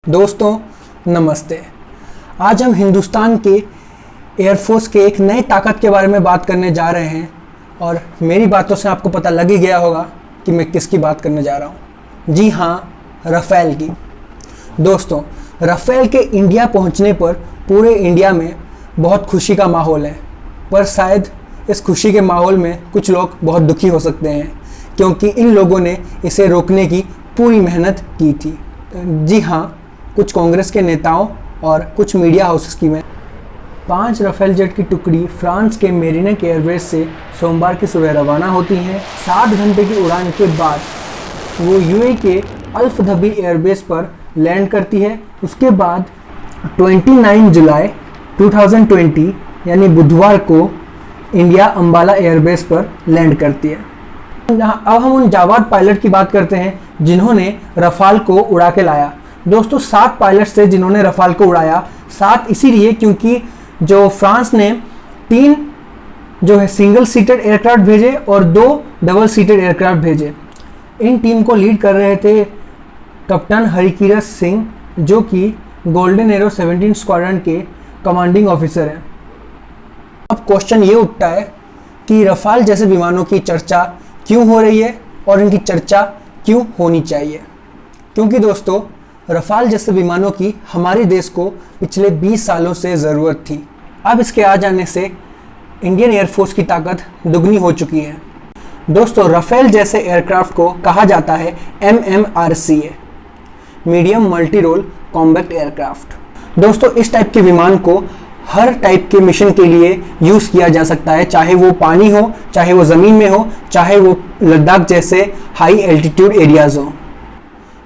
दोस्तों नमस्ते। आज हम हिंदुस्तान के एयरफोर्स के एक नई ताकत के बारे में बात करने जा रहे हैं और मेरी बातों से आपको पता लग ही गया होगा कि मैं किसकी बात करने जा रहा हूँ। जी हाँ, राफेल की। दोस्तों, राफेल के इंडिया पहुँचने पर पूरे इंडिया में बहुत खुशी का माहौल है, पर शायद इस खुशी के माहौल में कुछ लोग बहुत दुखी हो सकते हैं क्योंकि इन लोगों ने इसे रोकने की पूरी मेहनत की थी। जी हाँ, कुछ कांग्रेस के नेताओं और कुछ मीडिया हाउसेस की में 5 राफेल जेट की टुकड़ी फ्रांस के मेरिनेक एयरबेस से सोमवार की सुबह रवाना होती हैं। 7 घंटे की उड़ान के बाद वो यूएई के अल्फ धबी एयरबेस पर लैंड करती है। उसके बाद 29 जुलाई 2020 यानी बुधवार को इंडिया अंबाला एयरबेस पर लैंड करती है। अब हम उन जाबाज पायलट की बात करते हैं जिन्होंने रफाल को उड़ा के लाया। दोस्तों, 7 पायलट्स थे जिन्होंने रफाल को उड़ाया। 7 इसीलिए क्योंकि जो फ्रांस ने 3 जो है सिंगल सीटेड एयरक्राफ्ट भेजे और 2 डबल सीटेड एयरक्राफ्ट भेजे। इन टीम को लीड कर रहे थे कप्तान हरिकीरत सिंह, जो कि गोल्डन एरो 17 स्क्वाड्रन के कमांडिंग ऑफिसर हैं। अब क्वेश्चन ये उठता है कि रफाल जैसे विमानों की चर्चा क्यों हो रही है और इनकी चर्चा क्यों होनी चाहिए। क्योंकि दोस्तों, रफाल जैसे विमानों की हमारे देश को पिछले 20 सालों से ज़रूरत थी। अब इसके आ जाने से इंडियन एयरफोर्स की ताकत दुगनी हो चुकी है। दोस्तों, राफेल जैसे एयरक्राफ्ट को कहा जाता है MMRCA, medium multi role combat aircraft. दोस्तों, इस टाइप के विमान को हर टाइप के मिशन के लिए यूज़ किया जा सकता है, चाहे वो पानी हो, चाहे वो ज़मीन में हो, चाहे वो लद्दाख जैसे हाई एल्टीट्यूड एरियाज़ हो।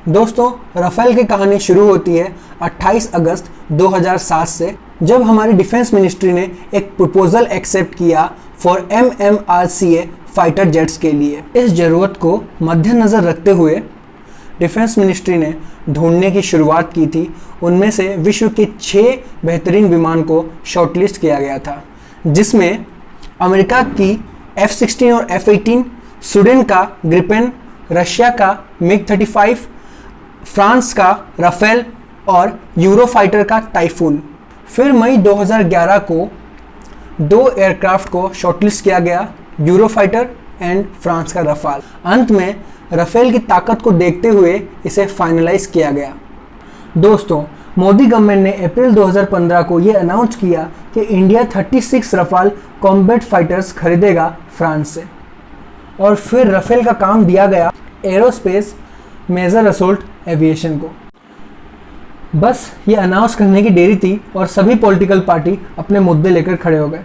दोस्तों, राफेल की कहानी शुरू होती है 28 अगस्त 2007 से, जब हमारी डिफेंस मिनिस्ट्री ने एक प्रपोजल एक्सेप्ट किया फॉर MMRCA फाइटर जेट्स के लिए। इस ज़रूरत को मद्देनज़र रखते हुए डिफेंस मिनिस्ट्री ने ढूंढने की शुरुआत की थी। उनमें से विश्व के 6 बेहतरीन विमान को शॉर्टलिस्ट किया गया था, जिसमें अमेरिका की F-16 और F-18, स्वीडन का ग्रिपेन, रशिया का MiG-35, फ्रांस का राफेल और यूरोफाइटर का टाइफून। फिर मई 2011 को 2 एयरक्राफ्ट को शॉर्टलिस्ट किया गया, यूरोफाइटर एंड फ्रांस का राफेल। अंत में राफेल की ताकत को देखते हुए इसे फाइनलाइज किया गया। दोस्तों, मोदी गवर्नमेंट ने अप्रैल 2015 को ये अनाउंस किया कि इंडिया 36 राफेल कॉम्बैट फाइटर्स खरीदेगा फ्रांस से, और फिर राफेल का काम दिया गया एरोस्पेस मेजर असोल्ट एविएशन को। बस ये अनाउंस करने की देरी थी और सभी पॉलिटिकल पार्टी अपने मुद्दे लेकर खड़े हो गए।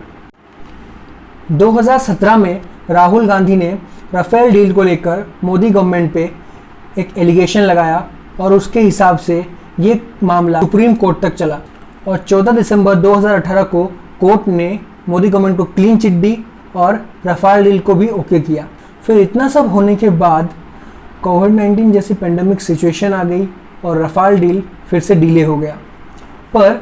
2017 में राहुल गांधी ने राफेल डील को लेकर मोदी गवर्नमेंट पे एक एलिगेशन लगाया और उसके हिसाब से ये मामला सुप्रीम कोर्ट तक चला और 14 दिसंबर 2018 को कोर्ट ने मोदी गवर्नमेंट को क्लीन चिट दी और राफेल डील को भी ओके किया। फिर इतना सब होने के बाद कोविड-19 जैसी पेंडेमिक सिचुएशन आ गई और राफेल डील फिर से डिले हो गया। पर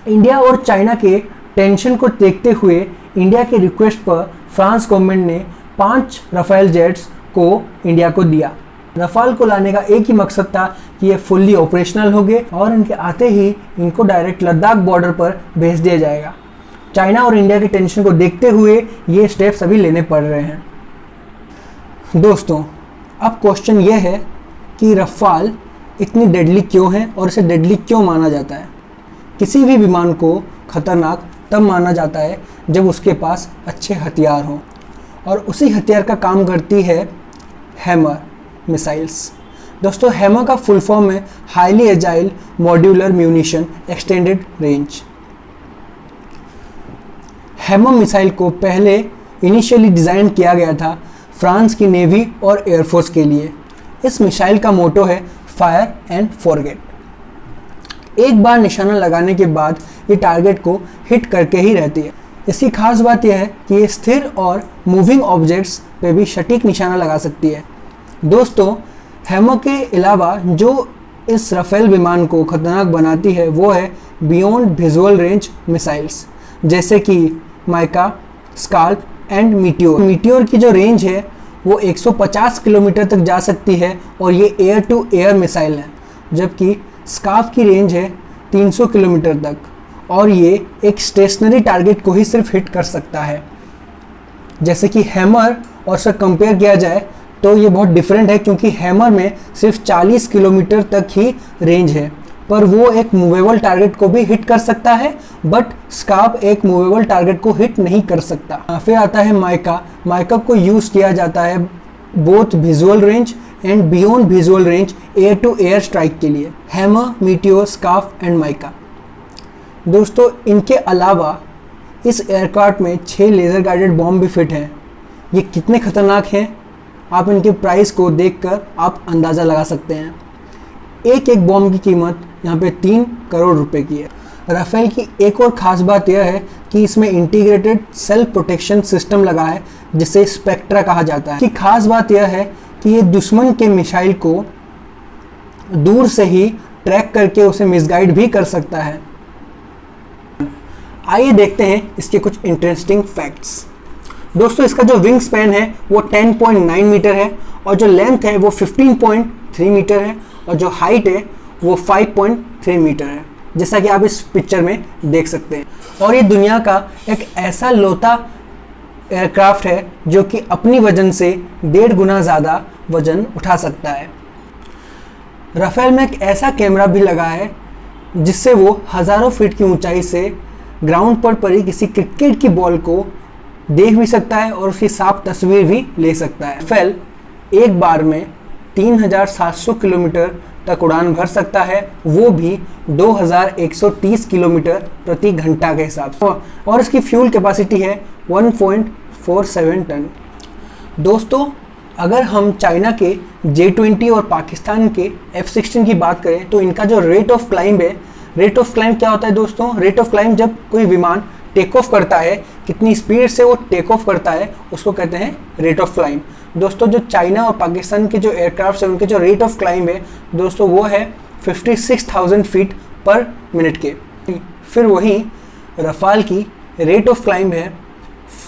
इंडिया और चाइना के टेंशन को देखते हुए इंडिया के रिक्वेस्ट पर फ्रांस गवर्नमेंट ने 5 राफेल जेट्स को इंडिया को दिया। राफेल को लाने का एक ही मकसद था कि ये फुल्ली ऑपरेशनल हो गए और इनके आते ही इनको डायरेक्ट लद्दाख बॉर्डर पर भेज दिया जाएगा। चाइना और इंडिया के टेंशन को देखते हुए ये स्टेप्स अभी लेने पड़ रहे हैं। दोस्तों, अब क्वेश्चन ये है कि राफेल इतनी डेडली क्यों है और इसे डेडली क्यों माना जाता है। किसी भी विमान को खतरनाक तब माना जाता है जब उसके पास अच्छे हथियार हों, और उसी हथियार का काम करती है हैमर मिसाइल्स। दोस्तों, हैमर का फुल फॉर्म है highly agile modular munition extended range. Hammer missile को पहले इनिशियली डिज़ाइन किया गया था फ्रांस की नेवी और एयरफोर्स के लिए। इस मिसाइल का मोटो है फायर एंड फॉरगेट। एक बार निशाना लगाने के बाद ये टारगेट को हिट करके ही रहती है। इसकी खास बात यह है कि ये स्थिर और मूविंग ऑब्जेक्ट्स पे भी सटीक निशाना लगा सकती है। दोस्तों, हैमर के अलावा जो इस राफेल विमान को खतरनाक बनाती है वो है बियॉन्ड विजुअल रेंज मिसाइल्स, जैसे कि mica, scalp and meteor. Meteor की जो रेंज है वो 150 किलोमीटर तक जा सकती है और ये एयर टू एयर मिसाइल है, जबकि स्कार्फ की रेंज है 300 किलोमीटर तक, और ये एक स्टेशनरी टारगेट को ही सिर्फ हिट कर सकता है। जैसे कि हैमर और उसका कंपेयर किया जाए तो ये बहुत डिफरेंट है, क्योंकि हैमर में सिर्फ 40 किलोमीटर तक ही रेंज है, पर वो एक मूवेबल टारगेट को भी हिट कर सकता है, बट स्कार्फ एक मूवेबल टारगेट को हिट नहीं कर सकता। फिर आता है माइका। माइका को यूज़ किया जाता है both visual range and beyond visual range air to air strike के लिए। Hammer, Meteor, Scalp and Mica. दोस्तों, इनके अलावा इस एयरक्राफ्ट में 6 लेज़र गाइडेड बॉम्ब भी फिट हैं। ये कितने खतरनाक हैं, आप इनके प्राइस को देखकर आप अंदाज़ा लगा सकते हैं। एक एक बॉम्ब की कीमत यहाँ पे 3 करोड़ रुपए की है। राफेल की एक और ख़ास बात यह है कि इसमें इंटीग्रेटेड सेल्फ प्रोटेक्शन सिस्टम लगा है, जिसे स्पेक्ट्रा कहा जाता है। कि खास बात यह है कि ये दुश्मन के मिसाइल को दूर से ही ट्रैक करके उसे मिसगाइड भी कर सकता है। आइए देखते हैं इसके कुछ इंटरेस्टिंग फैक्ट्स। दोस्तों, इसका जो विंग स्पैन है वो 10.9 मीटर है, और जो लेंथ है वो 15.3 मीटर है, और जो हाइट है वो 5.3 मीटर है, जैसा कि आप इस पिक्चर में देख सकते हैं। और ये दुनिया का एक ऐसा लौता एयरक्राफ्ट है जो कि अपनी वजन से 1.5 गुना ज़्यादा वजन उठा सकता है। राफेल में एक ऐसा कैमरा भी लगा है जिससे वो हज़ारों फीट की ऊंचाई से ग्राउंड पर पड़ी किसी क्रिकेट की बॉल को देख भी सकता है और उसकी साफ तस्वीर भी ले सकता है। राफेल एक बार में 3700 किलोमीटर तक उड़ान भर सकता है, वो भी 2130 किलोमीटर प्रति घंटा के हिसाब से, और इसकी फ्यूल कैपेसिटी है 1.47 टन। दोस्तों, अगर हम चाइना के J-20 और पाकिस्तान के F-16 की बात करें तो इनका जो रेट ऑफ क्लाइंब है, रेट ऑफ क्लाइंब क्या होता है दोस्तों? रेट ऑफ क्लाइंब जब कोई विमान टेक ऑफ करता है, कितनी स्पीड से वो टेक ऑफ करता है, उसको कहते हैं रेट ऑफ क्लाइंब। दोस्तों, जो चाइना और पाकिस्तान के जो एयरक्राफ्ट हैं उनके जो रेट ऑफ क्लाइंब है दोस्तों वो है 56,000 फीट पर मिनट के। फिर वहीं राफेल की रेट ऑफ क्लाइंब है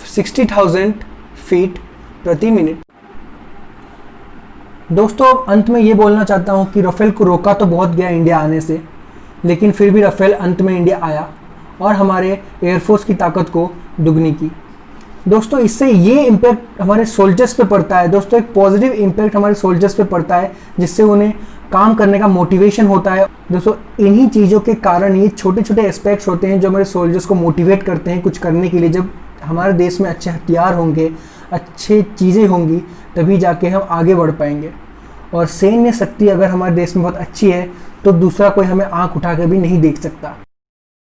60,000 फीट प्रति मिनट। दोस्तों, अंत में ये बोलना चाहता हूँ कि राफेल को रोका तो बहुत गया इंडिया आने से, लेकिन फिर भी राफेल अंत में इंडिया आया और हमारे एयरफोर्स की ताकत को दुगनी की। दोस्तों, इससे ये इम्पैक्ट हमारे सोल्जर्स पे पड़ता है। दोस्तों, एक पॉजिटिव इम्पैक्ट हमारे सोल्जर्स पे पड़ता है, जिससे उन्हें काम करने का मोटिवेशन होता है। दोस्तों, इन्हीं चीज़ों के कारण ये छोटे छोटे एस्पेक्ट्स होते हैं जो हमारे सोल्जर्स को मोटिवेट करते हैं कुछ करने के लिए। जब हमारे देश में अच्छे हथियार होंगे, अच्छी चीज़ें होंगी, तभी जाके हम आगे बढ़ पाएंगे। और सैन्य शक्ति अगर हमारे देश में बहुत अच्छी है तो दूसरा कोई हमें आंख उठा कर भी नहीं देख सकता।